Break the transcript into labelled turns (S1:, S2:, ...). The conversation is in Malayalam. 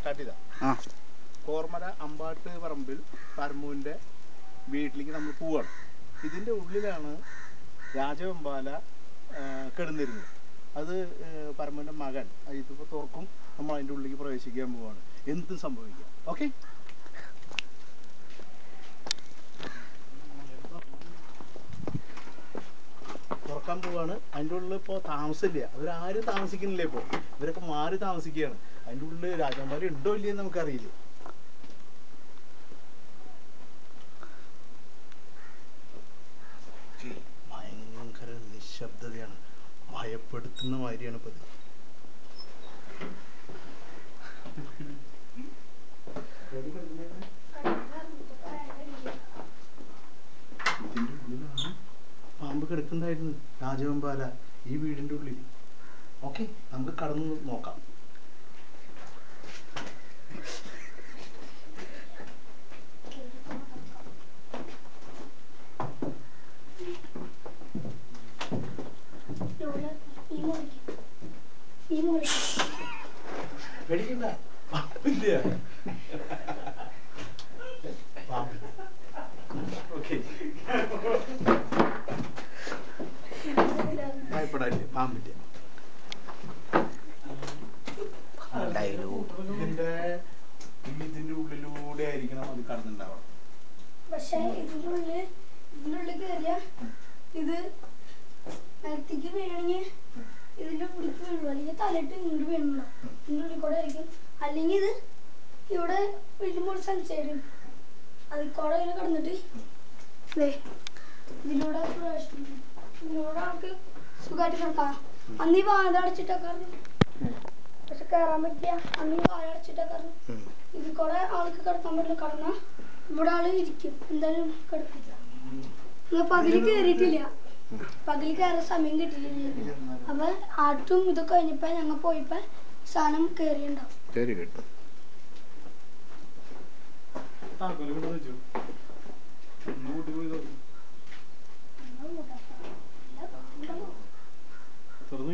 S1: സ്റ്റാർട്ട് ചെയ്താ കോർമര അമ്പാട്ട് പറമ്പിൽ പരമുവിൻ്റെ വീട്ടിലേക്ക് നമ്മൾ പോവുകയാണ്. ഇതിൻ്റെ ഉള്ളിലാണ് രാജവെമ്പാല കിടന്നിരുന്നത്. അത് പരമുവിൻ്റെ മകൻ ഇതിപ്പോൾ തുറക്കും, നമ്മൾ അതിൻ്റെ ഉള്ളിലേക്ക് പ്രവേശിക്കാൻ പോവുകയാണ്. എന്തും സംഭവിക്കാം. ഓക്കെ, തുറക്കാൻ പോവാണ്. അതിൻ്റെ ഉള്ളിൽ ഇപ്പോൾ താമസമില്ല, അവരാരും താമസിക്കുന്നില്ല. ഇപ്പോൾ ഇവരൊക്കെ മാറി താമസിക്കുകയാണ്. അതിൻ്റെ ഉള്ളിൽ രാജവെമ്പാല ഉണ്ടോ ഇല്ലയെന്ന് നമുക്കറിയില്ല. ഭയങ്കര നിശബ്ദതയാണ്, ഭയപ്പെടുത്തുന്ന മാതിരിയാണ് ഇപ്പം ഇത്. ഇതിൻ്റെ ഉള്ളിലാണ് പാമ്പ് കിടക്കുന്നുണ്ടായിരുന്നു, രാജവെമ്പാല, ഈ വീടിൻ്റെ ഉള്ളിൽ. ഓക്കെ, നമുക്ക് കടന്നു നോക്കാം. പേടിക്കണ്ട, പാമ്പില്ല. പാമ്പില്ല. ഓക്കെ, ഭയപ്പെടാനില്ല, പാമ്പില്ല. ഇതിന്റെ ഉള്ളിലൂടെ ആയിരിക്കണം അത് കടന്നുണ്ടാവണം.
S2: പക്ഷെ ഇതിനുള്ളിൽ കയറിയ ഇത് നിലത്തേക്ക് വീഴണമെങ്കിൽ ഇതിന്റെ പിടിക്ക് വീഴും, അല്ലെങ്കിൽ തലയിട്ട് ഇങ്ങോട്ട് വീണുണ്ടോ ഇതിന്റെ ഉള്ളിൽ കൂടെ ആയിരിക്കും. അല്ലെങ്കിൽ ഇത് ഇവിടെ വീഴുമ്പോൾ സൺസൈഡ് അതിൽ കൂടെ ഇങ്ങനെ കിടന്നിട്ട് ഇതിലൂടെ പ്രവേശിക്കും. ഇതിലൂടെ നമുക്ക് സുഖമായിട്ട് കിടക്കാം. അന്ന് ഈ വാഴ അടച്ചിട്ടൊക്കെ പക്ഷെ കയറാൻ പറ്റില്ല. അന്ന് ഈ വാഴ അടച്ചിട്ടൊക്കെ ഇതിൽ കൂടെ ആൾക്ക് കിടക്കാൻ പറ്റില്ല. കടന്ന ഇവിടെ ആള് ഇരിക്കും, എന്തായാലും കിടക്കില്ല. പകല് കയറിയിട്ടില്ല, പകല് കയറാൻ സമയം കിട്ടിയില്ല. അപ്പൊ ആട്ടും ഇതൊക്കെ കഴിഞ്ഞപ്പോ ഞങ്ങൾ പോയപ്പോ സാധനം കയറിയുണ്ടാവും.
S1: തുറന്നു